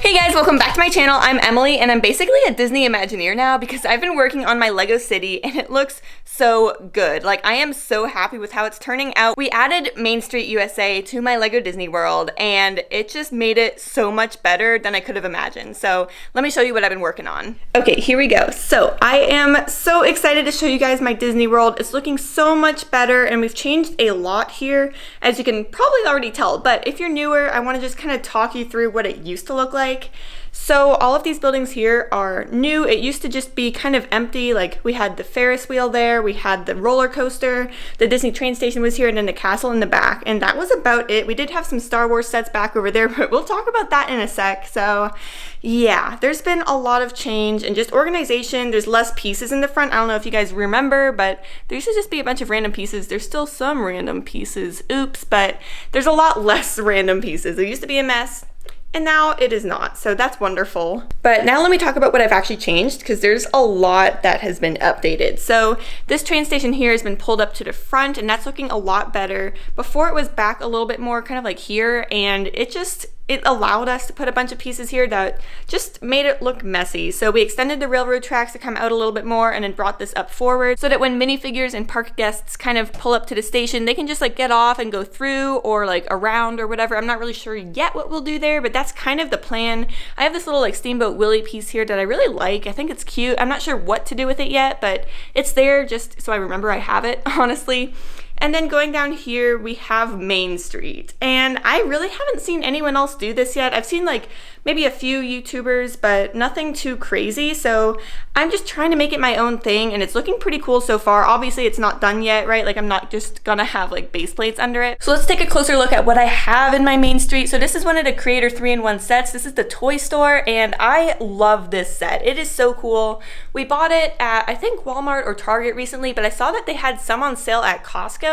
Hey guys, welcome back to my channel. I'm Emily and I'm basically a Disney Imagineer now because I've been working on my Lego city and it looks so good. Like, I am so happy with how it's turning out. We added Main Street USA to my Lego Disney World and it just made it so much better than I could have imagined. So let me show you what I've been working on. Okay, here we go. So I am so excited to show you guys my Disney World. It's looking so much better and we've changed a lot here, as you can probably already tell. But if you're newer, I want to just kind of talk you through what it used to look like. So all of these buildings here are new. It used to just be kind of empty. Like, we had the Ferris wheel there, we had the roller coaster, the Disney train station was here, and then the castle in the back. And that was about it. We did have some Star Wars sets back over there, but we'll talk about that in a sec. So yeah, there's been a lot of change and just organization. There's less pieces in the front. I don't know if you guys remember, but there used to just be a bunch of random pieces. There's still some random pieces, oops, but there's a lot less random pieces. It used to be a mess. And now it is not, so that's wonderful. But now let me talk about what I've actually changed, because there's a lot that has been updated. So this train station here has been pulled up to the front, and that's looking a lot better. Before it was back a little bit more, kind of like here, and it allowed us to put a bunch of pieces here that just made it look messy. So we extended the railroad tracks to come out a little bit more and then brought this up forward so that when minifigures and park guests kind of pull up to the station, they can just like get off and go through or like around or whatever. I'm not really sure yet what we'll do there, but that's kind of the plan. I have this little like Steamboat Willie piece here that I really like. I think it's cute. I'm not sure what to do with it yet, but it's there just so I remember I have it, honestly. And then going down here, we have Main Street. And I really haven't seen anyone else do this yet. I've seen like maybe a few YouTubers, but nothing too crazy. So I'm just trying to make it my own thing, and it's looking pretty cool so far. Obviously, it's not done yet, right? Like, I'm not just gonna have like base plates under it. So let's take a closer look at what I have in my Main Street. So this is one of the Creator 3-in-1 sets. This is the toy store, and I love this set. It is so cool. We bought it at, I think, Walmart or Target recently, but I saw that they had some on sale at Costco.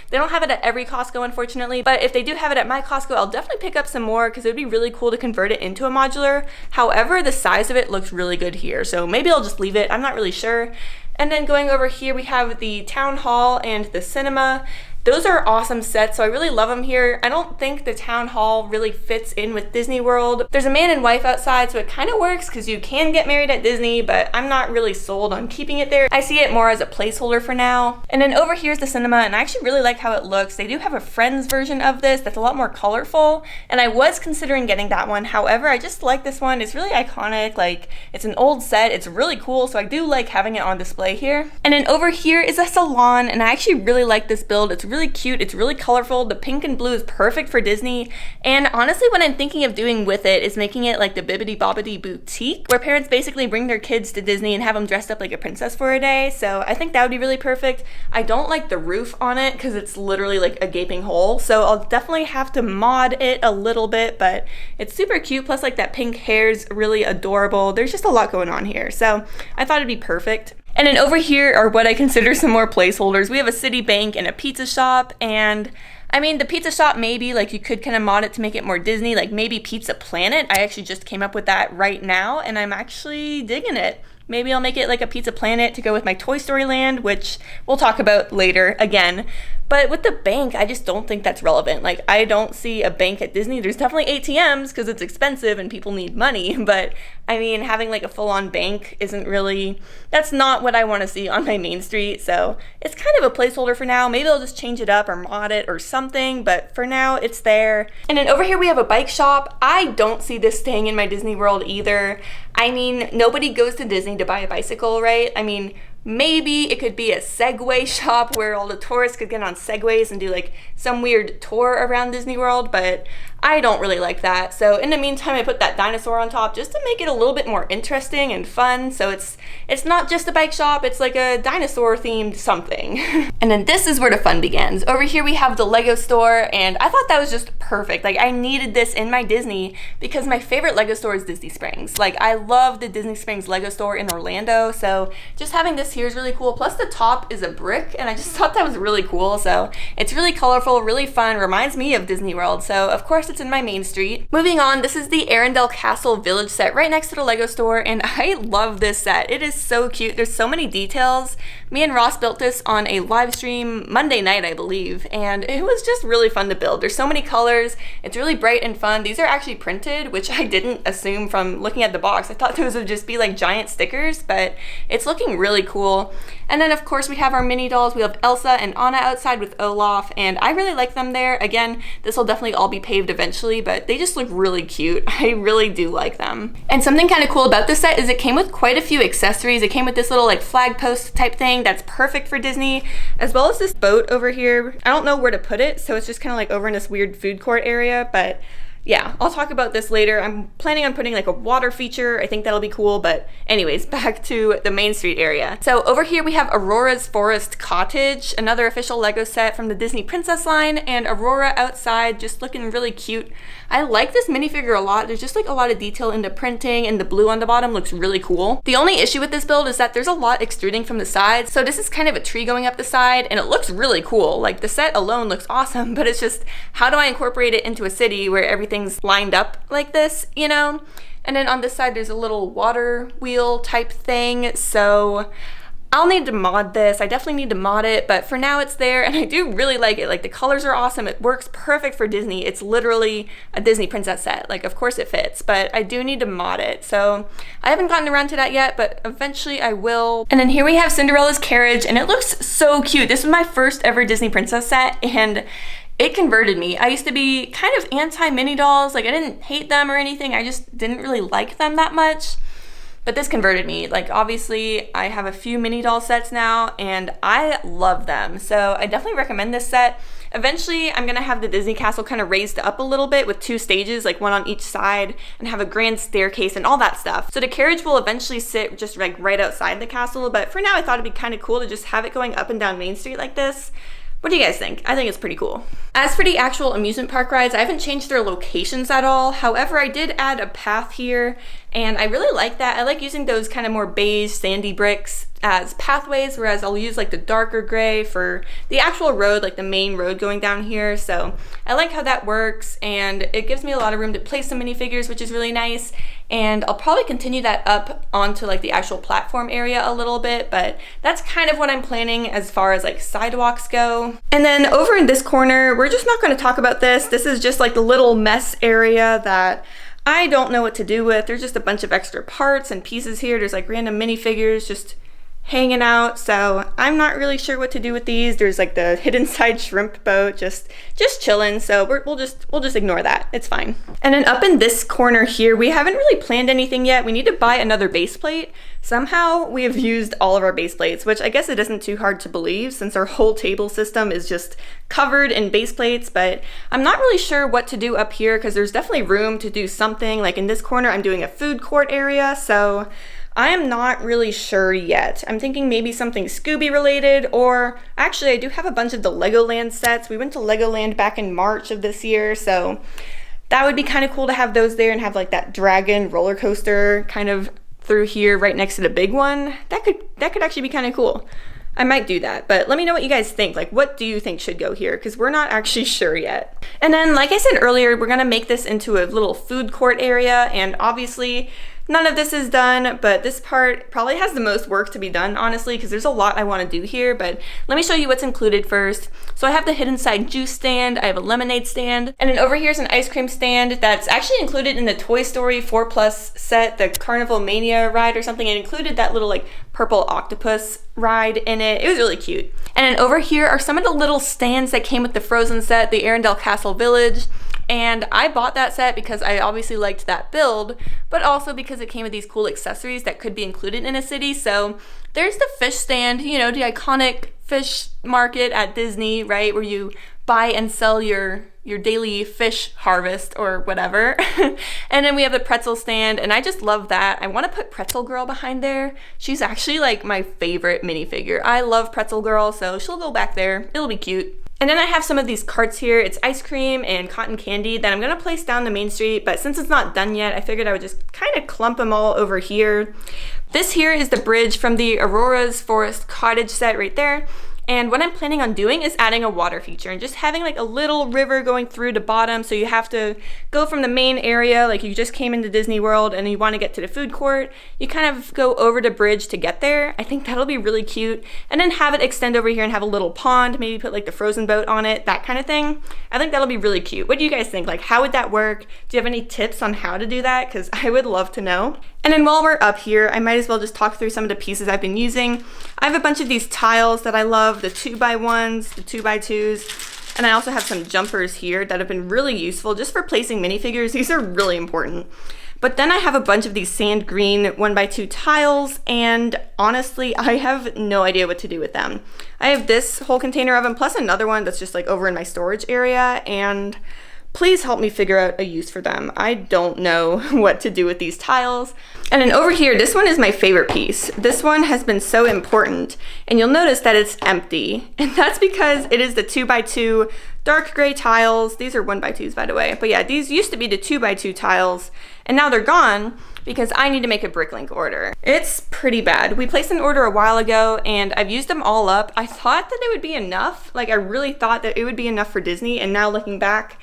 They don't have it at every Costco, unfortunately, but if they do have it at my Costco, I'll definitely pick up some more because it would be really cool to convert it into a modular. However, the size of it looks really good here, so maybe I'll just leave it. I'm not really sure. And then going over here, we have the town hall and the cinema. Those are awesome sets, so I really love them here. I don't think the town hall really fits in with Disney World. There's a man and wife outside, so it kind of works because you can get married at Disney, but I'm not really sold on keeping it there. I see it more as a placeholder for now. And then over here's the cinema, and I actually really like how it looks. They do have a Friends version of this that's a lot more colorful, and I was considering getting that one. However, I just like this one. It's really iconic. Like, it's an old set. It's really cool, so I do like having it on display here. And then over here is a salon, and I actually really like this build. It's really cute, it's really colorful. The pink and blue is perfect for Disney, and honestly what I'm thinking of doing with it is making it like the Bibbidi Bobbidi Boutique, where parents basically bring their kids to Disney and have them dressed up like a princess for a day. So I think that would be really perfect. I don't like the roof on it because it's literally like a gaping hole, so I'll definitely have to mod it a little bit, but it's super cute. Plus, like, that pink hair is really adorable. There's just a lot going on here, so I thought it'd be perfect. And then over here are what I consider some more placeholders. We have a city bank and a pizza shop, and I mean, the pizza shop, maybe like you could kind of mod it to make it more Disney, like maybe Pizza Planet. I actually just came up with that right now and I'm actually digging it. Maybe I'll make it like a Pizza Planet to go with my Toy Story Land, which we'll talk about later again. But with the bank, I just don't think that's relevant. Like, I don't see a bank at Disney. There's definitely ATMs because it's expensive and people need money. But I mean, having like a full-on bank isn't really, that's not what I want to see on my Main Street. So it's kind of a placeholder for now. Maybe I'll just change it up or mod it or something. But for now, it's there. And then over here, we have a bike shop. I don't see this staying in my Disney World either. I mean, nobody goes to Disney to buy a bicycle, right? I mean, maybe it could be a Segway shop where all the tourists could get on Segways and do like some weird tour around Disney World, but I don't really like that. So in the meantime, I put that dinosaur on top just to make it a little bit more interesting and fun. So it's not just a bike shop, it's like a dinosaur themed something. And then this is where the fun begins. Over here we have the Lego store, and I thought that was just perfect. Like, I needed this in my Disney because my favorite Lego store is Disney Springs. Like, I love the Disney Springs Lego store in Orlando, so just having this here is really cool. Plus the top is a brick, and I just thought that was really cool. So it's really colorful, really fun, reminds me of Disney World. So of course it's in my Main Street. Moving on, this is the Arendelle Castle Village set right next to the Lego store, and I love this set. It is so cute. There's so many details. Me and Ross built this on a live stream Monday night, I believe, and it was just really fun to build. There's so many colors. It's really bright and fun. These are actually printed, which I didn't assume from looking at the box. I thought those would just be like giant stickers, but it's looking really cool. And then of course we have our mini dolls. We have Elsa and Anna outside with Olaf, and I really like them there. Again, this will definitely all be paved eventually, but they just look really cute. I really do like them. And something kind of cool about this set is it came with quite a few accessories. It came with this little like flag post type thing that's perfect for Disney, as well as this boat over here. I don't know where to put it, so it's just kind of like over in this weird food court area, but yeah, I'll talk about this later. I'm planning on putting like a water feature. I think that'll be cool, but anyways, back to the Main Street area. So over here we have Aurora's Forest Cottage, another official Lego set from the Disney Princess line, and Aurora outside just looking really cute. I like this minifigure a lot. There's just like a lot of detail in the printing, and the blue on the bottom looks really cool. The only issue with this build is that there's a lot extruding from the sides. So this is kind of a tree going up the side, and it looks really cool. Like the set alone looks awesome, but it's just, how do I incorporate it into a city where everything's lined up like this, you know? And then on this side there's a little water wheel type thing, so I'll need to mod this. I definitely need to mod it, but for now it's there, and I do really like it. Like the colors are awesome. It works perfect for Disney. It's literally a Disney princess set. Like of course it fits, but I do need to mod it. So I haven't gotten around to that yet, but eventually I will. And then here we have Cinderella's carriage, and it looks so cute. This was my first ever Disney princess set, and it converted me. I used to be kind of anti mini dolls. Like I didn't hate them or anything. I just didn't really like them that much. But this converted me. Like obviously I have a few mini doll sets now and I love them. So I definitely recommend this set. Eventually I'm gonna have the Disney castle kind of raised up a little bit with 2 stages, like one on each side, and have a grand staircase and all that stuff. So the carriage will eventually sit just like right outside the castle, but for now I thought it'd be kind of cool to just have it going up and down Main Street like this. What do you guys think? I think it's pretty cool. As for the actual amusement park rides, I haven't changed their locations at all. However, I did add a path here, and I really like that. I like using those kind of more beige sandy bricks as pathways, whereas I'll use like the darker gray for the actual road, like the main road going down here. So I like how that works, and it gives me a lot of room to place some minifigures, which is really nice. And I'll probably continue that up onto like the actual platform area a little bit, but that's kind of what I'm planning as far as like sidewalks go. And then over in this corner, we're just not going to talk about this. This is just like the little mess area that I don't know what to do with. There's just a bunch of extra parts and pieces here. There's like random minifigures just hanging out, so I'm not really sure what to do with these. There's like the hidden side shrimp boat just chilling, so we'll just ignore that. It's fine. And then up in this corner here, we haven't really planned anything yet. We need to buy another base plate. Somehow we have used all of our base plates, which I guess it isn't too hard to believe since our whole table system is just covered in base plates, but I'm not really sure what to do up here because there's definitely room to do something. Like in this corner, I'm doing a food court area, so I am not really sure yet. I'm thinking maybe something Scooby related, or actually I do have a bunch of the Legoland sets. We went to Legoland back in March of this year, so that would be kind of cool to have those there and have like that dragon roller coaster kind of through here right next to the big one. That could actually be kind of cool. I might do that, but let me know what you guys think. Like, what do you think should go here? Because we're not actually sure yet. And then, like I said earlier, we're gonna make this into a little food court area, and obviously none of this is done, but this part probably has the most work to be done, honestly, because there's a lot I want to do here, but let me show you what's included first. So I have the hidden side juice stand, I have a lemonade stand, and then over here is an ice cream stand that's actually included in the Toy Story 4+ set, the Carnival Mania ride or something. It included that little like purple octopus ride in it. It was really cute. And then over here are some of the little stands that came with the Frozen set, the Arendelle Castle Village. And I bought that set because I obviously liked that build, but also because it came with these cool accessories that could be included in a city. So there's the fish stand, you know, the iconic fish market at Disney, right? Where you buy and sell your daily fish harvest or whatever. And then we have the pretzel stand, and I just love that. I want to put Pretzel Girl behind there. She's actually like my favorite minifigure. I love Pretzel Girl, so she'll go back there. It'll be cute. And then I have some of these carts here. It's ice cream and cotton candy that I'm gonna place down the Main Street, but since it's not done yet, I figured I would just kind of clump them all over here. This here is the bridge from the Aurora's Forest Cottage set right there. And what I'm planning on doing is adding a water feature and just having like a little river going through the bottom, so you have to go from the main area, like you just came into Disney World and you want to get to the food court, you kind of go over the bridge to get there. I think that'll be really cute. And then have it extend over here and have a little pond, maybe put like the Frozen boat on it, that kind of thing. I think that'll be really cute. What do you guys think? Like, how would that work? Do you have any tips on how to do that? Because I would love to know. And then while we're up here, I might as well just talk through some of the pieces I've been using. I have a bunch of these tiles that I love, the 2x1s, the 2x2s, and I also have some jumpers here that have been really useful just for placing minifigures. These are really important. But then I have a bunch of these sand green 1x2 tiles, and honestly, I have no idea what to do with them. I have this whole container of them, plus another one that's just like over in my storage area, and please help me figure out a use for them. I don't know what to do with these tiles. And then over here, this one is my favorite piece. This one has been so important, and you'll notice that it's empty. And that's because it is the 2x2 dark gray tiles. These are 1x2s, by the way. But yeah, these used to be the 2x2 tiles, and now they're gone because I need to make a Bricklink order. It's pretty bad. We placed an order a while ago, and I've used them all up. I thought that it would be enough. Like, I really thought that it would be enough for Disney, and now looking back,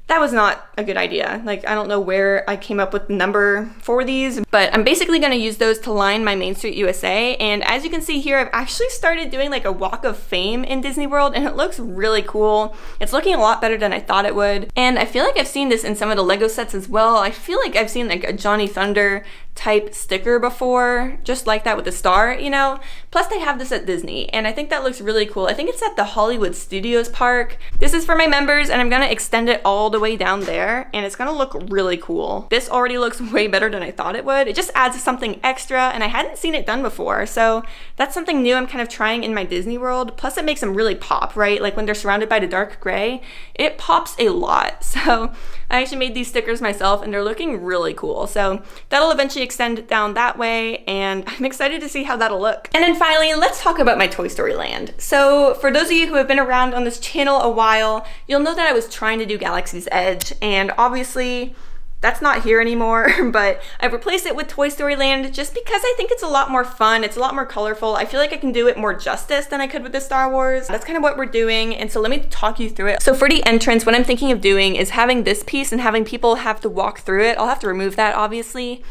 that was not a good idea. Like, I don't know where I came up with the number for these, but I'm basically gonna use those to line my Main Street USA. And as you can see here, I've actually started doing like a walk of fame in Disney World, and it looks really cool. It's looking a lot better than I thought it would. And I feel like I've seen this in some of the Lego sets as well. I feel like I've seen like a Johnny Thunder type sticker before, just like that with the star, you know? Plus they have this at Disney, and I think that looks really cool. I think it's at the Hollywood Studios park. This is for my members, and I'm gonna extend it all the way down there, and it's gonna look really cool. This already looks way better than I thought it would. It just adds something extra, and I hadn't seen it done before, so that's something new I'm kind of trying in my Disney World. Plus it makes them really pop, right? Like when they're surrounded by the dark gray, it pops a lot. So I actually made these stickers myself, and they're looking really cool. So that'll eventually extend down that way, and I'm excited to see how that'll look. And then finally, let's talk about my Toy Story Land. So for those of you who have been around on this channel a while, you'll know that I was trying to do Galaxy's Edge, and obviously that's not here anymore, but I've replaced it with Toy Story Land just because I think it's a lot more fun. It's a lot more colorful. I feel like I can do it more justice than I could with the Star Wars. That's kind of what we're doing, and so let me talk you through it. So for the entrance, what I'm thinking of doing is having this piece and having people have to walk through it. I'll have to remove that, obviously,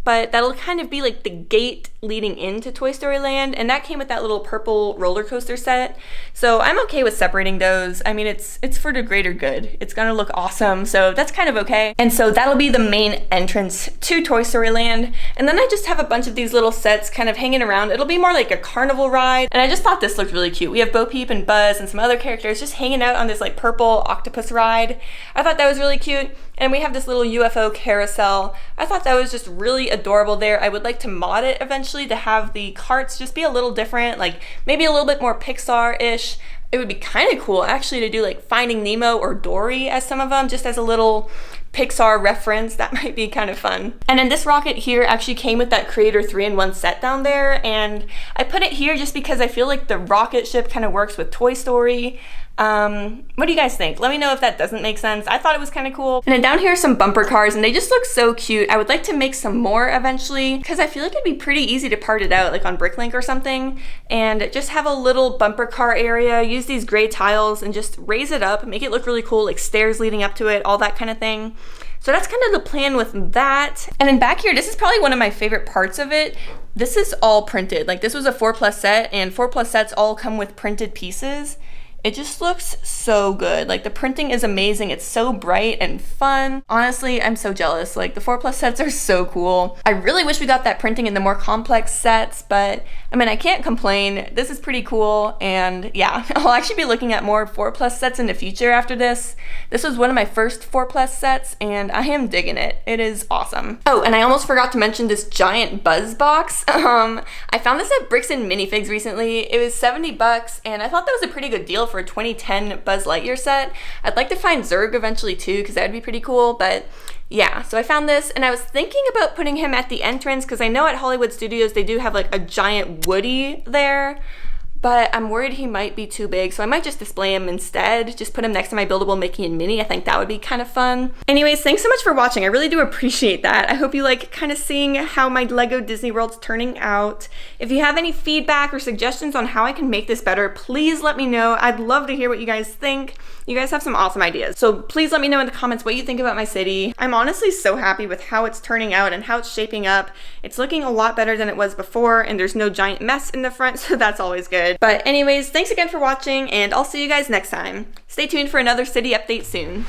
but that'll kind of be like the gate leading into Toy Story Land, and that came with that little purple roller coaster set. So I'm okay with separating those. I mean, it's for the greater good. It's gonna look awesome, so that's kind of okay. And so that'll be the main entrance to Toy Story Land. And then I just have a bunch of these little sets kind of hanging around. It'll be more like a carnival ride, and I just thought this looked really cute. We have Bo Peep and Buzz and some other characters just hanging out on this like purple octopus ride. I thought that was really cute. And we have this little UFO carousel. I thought that was just really adorable there. I would like to mod it eventually to have the carts just be a little different, like maybe a little bit more Pixar-ish. It would be kind of cool actually to do like Finding Nemo or Dory as some of them, just as a little Pixar reference. That might be kind of fun. And then this rocket here actually came with that Creator 3-in-1 set down there, and I put it here just because I feel like the rocket ship kind of works with Toy Story. What do you guys think? Let me know if that doesn't make sense. I thought it was kind of cool. And then down here are some bumper cars, and they just look so cute. I would like to make some more eventually, because I feel like it'd be pretty easy to part it out, like on Bricklink or something, and just have a little bumper car area, use these gray tiles, and just raise it up, make it look really cool, like stairs leading up to it, all that kind of thing. So that's kind of the plan with that. And then back here, this is probably one of my favorite parts of it. This is all printed. Like, this was a 4+ set, and 4+ sets all come with printed pieces. It just looks so good. Like, the printing is amazing. It's so bright and fun. Honestly, I'm so jealous. Like, the 4+ sets are so cool. I really wish we got that printing in the more complex sets, but I mean, I can't complain. This is pretty cool, and yeah, I'll actually be looking at more 4+ sets in the future after this. This was one of my first 4+ sets, and I am digging it. It is awesome. Oh, and I almost forgot to mention this giant Buzz box. I found this at Bricks and Minifigs recently. It was $70, and I thought that was a pretty good deal for a 2010 Buzz Lightyear set. I'd like to find Zurg eventually too, because that would be pretty cool, but yeah, so I found this, and I was thinking about putting him at the entrance, because I know at Hollywood Studios they do have like a giant Woody there, but I'm worried he might be too big, so I might just display him instead. Just put him next to my buildable Mickey and Minnie. I think that would be kind of fun. Anyways, thanks so much for watching. I really do appreciate that. I hope you like kind of seeing how my Lego Disney World's turning out. If you have any feedback or suggestions on how I can make this better, please let me know. I'd love to hear what you guys think. You guys have some awesome ideas. So please let me know in the comments what you think about my city. I'm honestly so happy with how it's turning out and how it's shaping up. It's looking a lot better than it was before, and there's no giant mess in the front, so that's always good. But anyways, thanks again for watching, and I'll see you guys next time. Stay tuned for another city update soon.